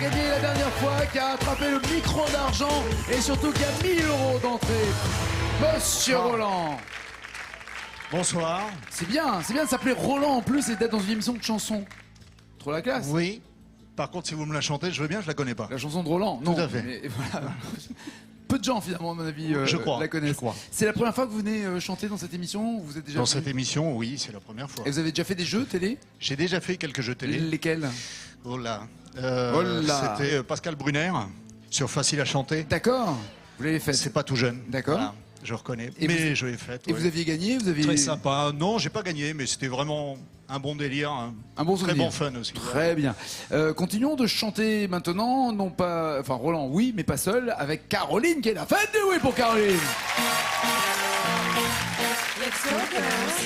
gagné la dernière fois, qui a attrapé le micro d'argent et surtout qui a 1000 € d'entrée. Monsieur Roland. Bonsoir. C'est bien de s'appeler Roland en plus et d'être dans une émission de chansons. Trop la classe. Oui. Par contre, si vous me la chantez, je veux bien, je la connais pas. La chanson de Roland, non. Tout à fait. Mais voilà. Peu de gens, finalement, à mon avis, la connaissent. Je crois. C'est la première fois que vous venez chanter dans cette émission? Vous êtes déjà Dans cette émission, oui, c'est la première fois. Et vous avez déjà fait des jeux télé? J'ai déjà fait quelques jeux télé. Lesquels? Oh là. Oh là. C'était Pascal Brunner sur Facile à chanter. D'accord. Vous l'avez fait. C'est pas tout jeune. D'accord. Voilà, je reconnais. Et mais je l'ai fait. Et vous aviez gagné? Vous aviez... Très sympa. Non, j'ai pas gagné, mais c'était vraiment un bon délire. Un bon souvenir. Très bon fun aussi. Très bien. Continuons de chanter maintenant, non pas... Enfin, Roland, oui, mais pas seul, avec Caroline qui est là. Faites du oui pour Caroline. Let's go, girls.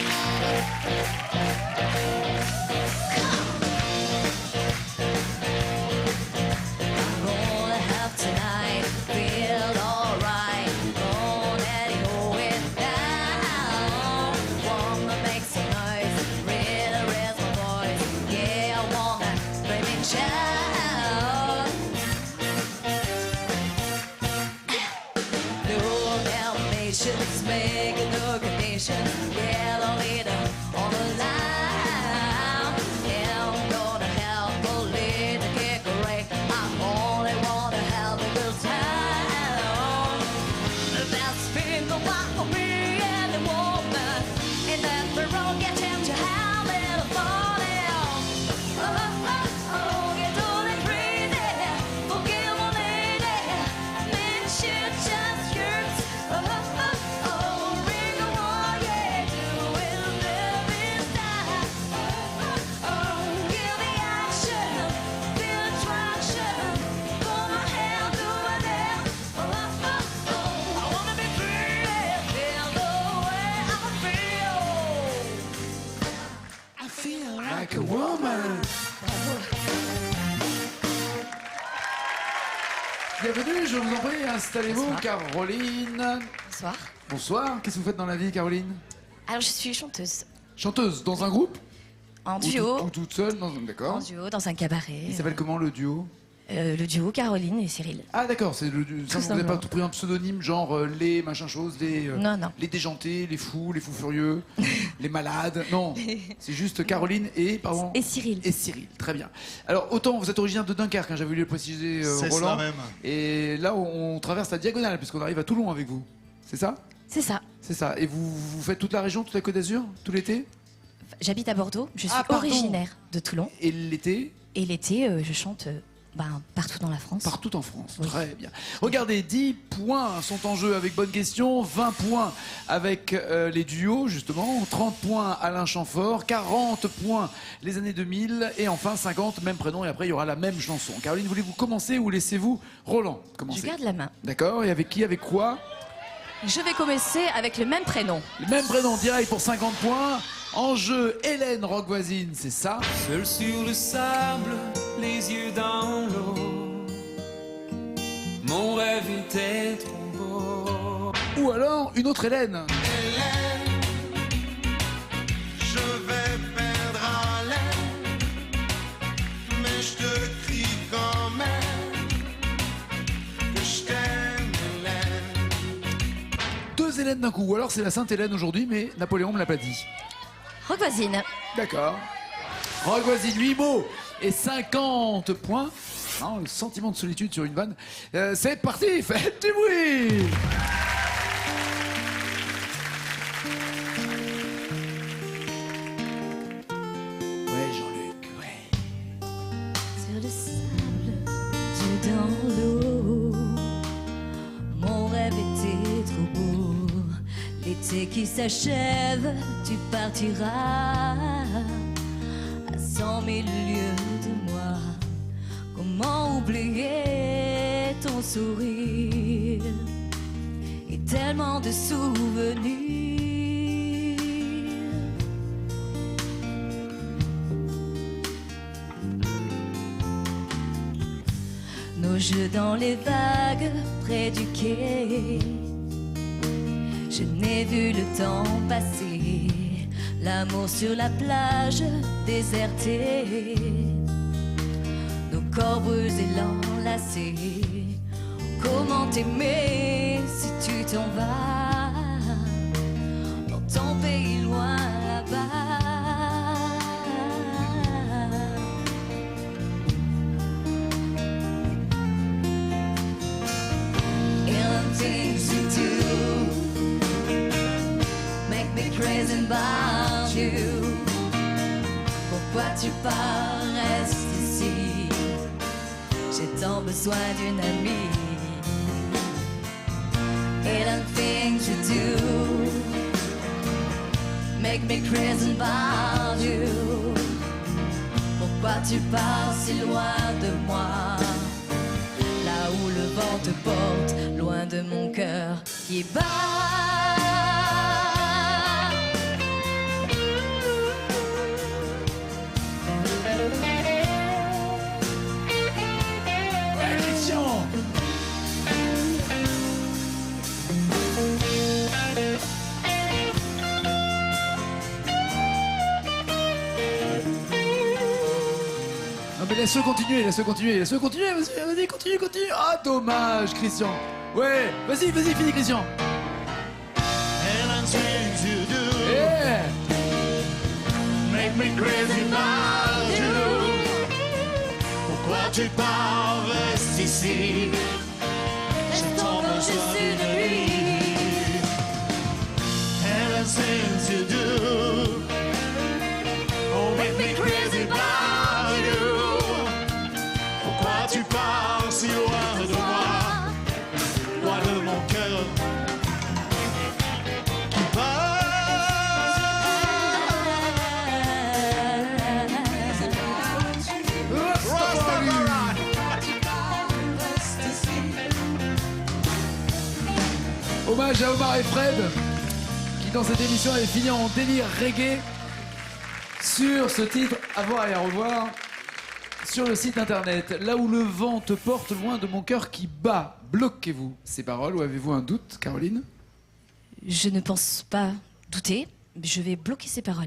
Make a no condition, get a leader on the line. Yeah, I'm gonna help the leader get correct. I only wanna have a good time. The best thing about me and the woman is that we're all getting to have a little fun. Oh, oh, oh, get on it crazy, forgive a lady, then she just hurts. Oh, oh, oh. Like a woman. Bienvenue, je vous en prie, installez-vous, Caroline. Bonsoir. Bonsoir, qu'est-ce que vous faites dans la vie, Caroline? Alors, je suis chanteuse. Chanteuse, dans un groupe? En duo. Ou toute seule, d'accord. En duo, dans un cabaret. Il s'appelle comment le duo? Le duo Caroline et Cyril. Ah d'accord, c'est le duo. Vous n'avez pas pris un pseudonyme, genre les machin chose, non, non. Les déjantés, les fous furieux, les malades. Non, c'est juste Caroline et, pardon. Et Cyril. Et Cyril, très bien. Alors autant vous êtes originaire de Dunkerque, hein, j'avais voulu le préciser, C'est Roland. ça même. Et là on traverse la diagonale puisqu'on arrive à Toulon avec vous. C'est ça? C'est ça. C'est ça. Et vous faites toute la région, toute la Côte d'Azur, tout l'été? J'habite à Bordeaux. Je suis pardon. originaire de Toulon. Et l'été? Et l'été, je chante partout dans la France. Partout en France, oui. Très bien. Regardez, 10 points sont en jeu avec bonne question, 20 points avec les duos justement, 30 points Alain Chamfort, 40 points les années 2000 et enfin 50, même prénom et après il y aura la même chanson. Caroline, voulez-vous commencer ou laissez-vous Roland commencer? Je garde la main. D'accord, et avec qui, avec quoi? Je vais commencer avec le même prénom. Le même prénom, direct pour 50 points. En jeu, Hélène Rock Voisine, c'est ça. Seul sur le sable, les yeux dans l'eau, mon rêve était trop beau. Ou alors, une autre Hélène. Hélène, je vais perdre haleine, mais je te crie quand même que je t'aime, Hélène. Deux Hélènes d'un coup. Ou alors c'est la Sainte Hélène aujourd'hui, mais Napoléon me l'a pas dit. Rock voisine. D'accord. Rock Voisine, 8 mots et 50 points. Non, le sentiment de solitude sur une vanne. C'est parti, faites du bruit. Ouais, Jean-Luc, ouais. Sur le sable, tu dans l'eau, mon rêve était trop beau. L'été qui s'achève, tu partiras à 100 000 lieues de moi. Comment oublier ton sourire et tellement de souvenirs. Nos jeux dans les vagues près du quai, je n'ai vu le temps passer, l'amour sur la plage désertée, nos corps brûlé, l'enlacé. Comment t'aimer si tu t'en vas dans ton pays loin là-bas? Things you do make me crazy about you. Pourquoi tu pars, reste ici. J'ai tant besoin d'une amie. And the things you do make me crazy about you. Pourquoi tu pars si loin de moi? Là où le vent te porte, loin de mon cœur qui bat. Ouais, Christian. Non mais laisse-le continuer, vas-y, continue. Ah dommage, Christian. Ouais, vas-y, finis, Christian. And the things you do Yeah. make me crazy about you. Pourquoi tu pars, reste ici. J'ai tant besoin d'une vie. And the things you do oh, make me crazy about you. Pourquoi tu pars si loin de moi, loin de mon cœur qui bat. Hommage à Omar et Fred, qui dans cette émission avait fini en délire reggae sur ce titre à voir et à revoir sur le site internet. Là où le vent te porte, loin de mon cœur qui bat. Bloquez-vous ces paroles ou avez-vous un doute, Caroline? Je ne pense pas douter. Je vais bloquer ces paroles.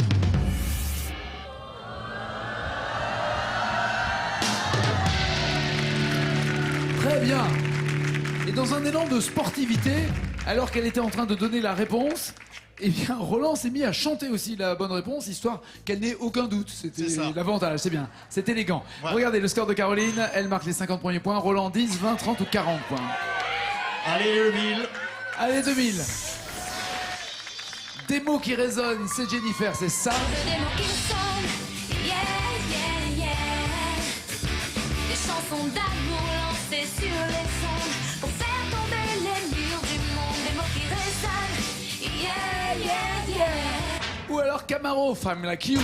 Très bien. Et dans un élan de sportivité, alors qu'elle était en train de donner la réponse, eh bien, Roland s'est mis à chanter aussi la bonne réponse, histoire qu'elle n'ait aucun doute. C'était C'est ça. l'avantage, c'est bien. C'est élégant. Ouais. Regardez le score de Caroline, elle marque les 50 premiers points. Roland 10, 20, 30 ou 40 points. Allez, 2000. Allez, 2000. Des mots qui résonnent, c'est Jennifer, c'est ça. Des mots qui sonnent, yeah, yeah, yeah. Des chansons d'amour lancées sur les ondes pour faire tomber les murs du monde. Des mots qui résonnent, yeah, yeah, yeah. Ou alors Camaro, Femme Like You.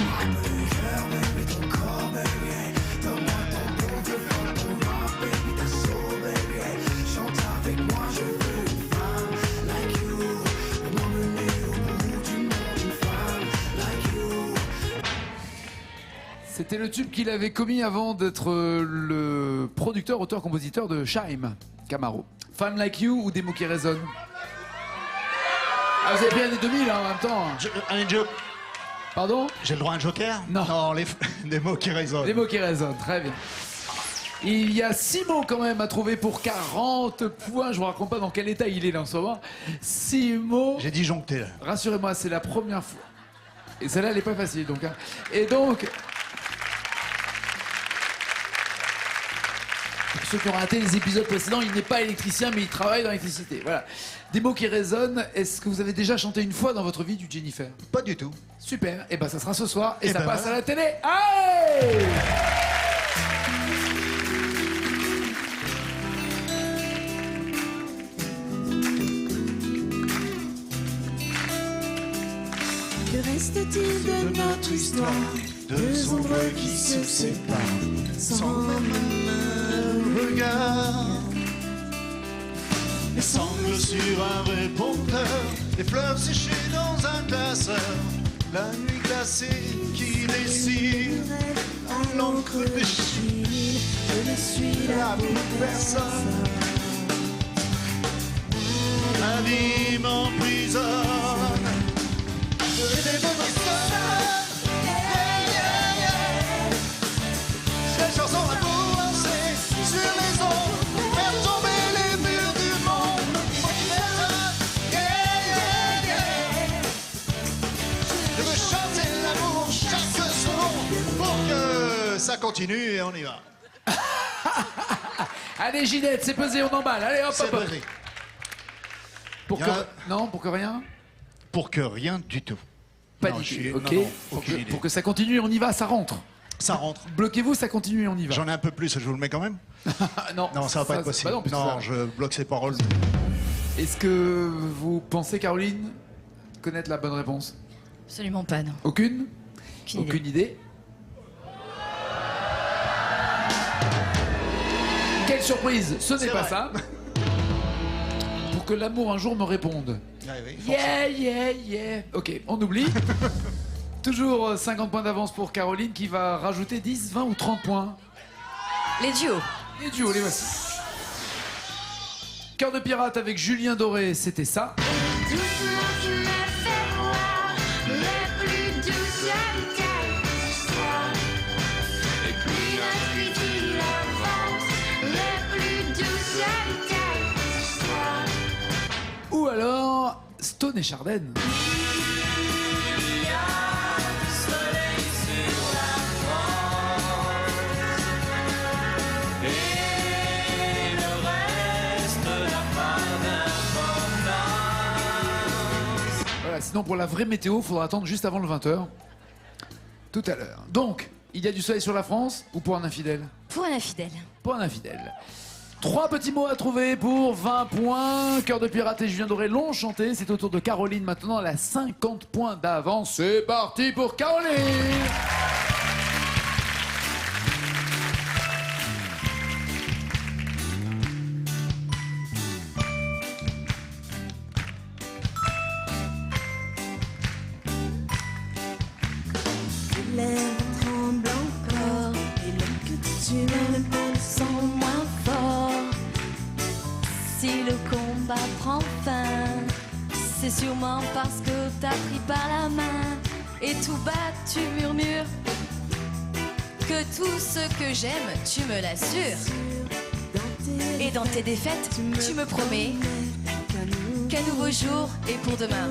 C'était le tube qu'il avait commis avant d'être le producteur, auteur, compositeur de Shaim, Camaro. Femme Like You ou Des mots qui résonnent. Ah, vous avez bien les 2000 hein, en même temps. Un joke. Pardon? J'ai le droit à un joker? Non. Non, des mots qui résonnent. Des mots qui résonnent, très bien. Il y a 6 mots quand même à trouver pour 40 points. Je vous raconte pas dans quel état il est là en ce moment. 6 mots. J'ai disjoncté là. Rassurez-moi, c'est la première fois. Et celle-là, elle est pas facile donc. Hein. Et donc. Pour ceux qui ont raté les épisodes précédents, il n'est pas électricien, mais il travaille dans l'électricité. Voilà. Des mots qui résonnent. Est-ce que vous avez déjà chanté une fois dans votre vie du Jennifer? Pas du tout. Super. Et ben ça sera ce soir et Eh ça ben passe voilà. à la télé. Allez! Que reste-t-il de notre histoire? Deux ombres qui se séparent sans même un Regarde. Les sangles sur un répondeur, les fleurs séchées dans un classeur, la nuit glacée qui dessine en l'encre déchire. Je ne suis là pour Personne. La vie m'emprisonne. J'ai des mots qui sonnent. Yeah, yeah, yeah. Ces chansons d'amour, c'est continue et on y va. Allez, Ginette, c'est pesé, on emballe. Allez, hop, C'est hop, hop. pesé. Pour que... Non, pour que rien. Pour que rien du tout. Pas Non, du je suis- tout. Ok. non, non, pour, aucune que, idée. pour que ça continue, on y va, ça rentre. Ça rentre. Bloquez-vous, ça continue et on y va. J'en ai un peu plus, je vous le mets quand même. Ah, non, Non, ça va pas être possible. bah non, parce que ça- je bloque ces paroles. Est-ce que vous pensez, Caroline, connaître la bonne réponse? Absolument pas, non. Aucune? Aucune idée. Quelle surprise! Ce n'est C'est pas vrai. ça. Pour que l'amour un jour me réponde. Oui, Yeah, yeah, yeah. Ok, on oublie. Toujours 50 points d'avance pour Caroline qui va rajouter 10, 20 ou 30 points. Les duos. Les duos, les voici. Cœur de pirate avec Julien Doré, c'était ça. Doucement tu me fais voir les plus douces histoires. Et puis la nuit qui avance, les plus douces histoires. Ou alors Stone et Chardenne. Voilà, sinon pour la vraie météo, il faudra attendre juste avant le 20h. Tout à l'heure. Donc, il y a du soleil sur la France ou pour un infidèle? Pour un infidèle. Pour un infidèle. 3 petits mots à trouver pour 20 points. Cœur de pirate et Julien Doré l'ont chanté. C'est au tour de Caroline maintenant. Elle a 50 points d'avance. C'est parti pour Caroline. Tes lèvres tremblent encore et l'homme que tu aimes le sont moins fort. Si le combat prend fin, c'est sûrement parce que t'as pris par la main. Et tout bas, tu murmures que tout ce que j'aime, tu me l'assures. Et dans tes défaites, tu me promets qu'un nouveau jour est pour demain.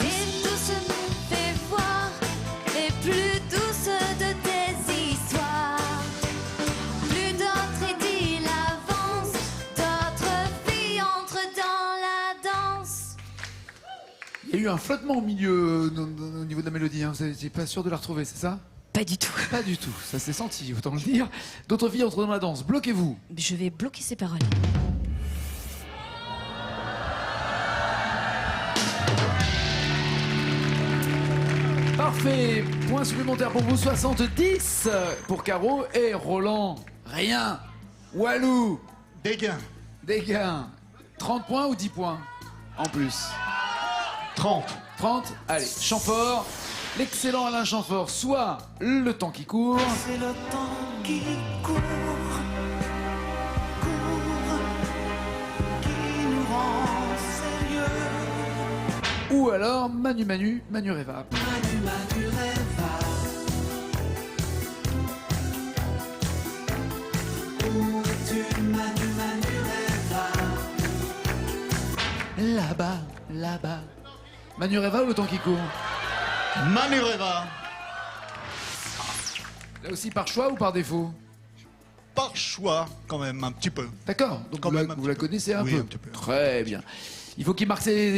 Et doucement fais voir les plus douces de tes histoires. Plus d'autres idyles avancent, d'autres filles entrent dans la danse. Il y a eu un flottement au milieu au niveau de la mélodie. Hein. Vous n'êtes pas sûr de la retrouver, c'est ça? Pas du tout. Pas du tout. Ça s'est senti, autant le dire. D'autres filles entrent dans la danse. Bloquez-vous. Je vais bloquer ces paroles. Parfait. Point supplémentaire pour vous. 70 pour Caro et Roland. Rien. Walou. Des gains. Des gains. 30 points ou 10 points en plus? 30. 30. Allez, Chamfort. L'excellent Alain Chamfort. Soit Le temps qui court. C'est le temps qui court, qui nous rend sérieux. Ou alors Manu Manu, Manu Reva. Manu, Manu, rêva. Où es-tu, Manu, Manu, rêva. Là-bas, là-bas. Manu Reva ou Le temps qui court? Manureva. Là aussi par choix ou par défaut? Par choix, quand même, un petit peu. D'accord, donc Quand vous, même la, un vous petit la peu. connaissez un Oui, peu. un petit peu. Très bien. Il faut qu'il marque ses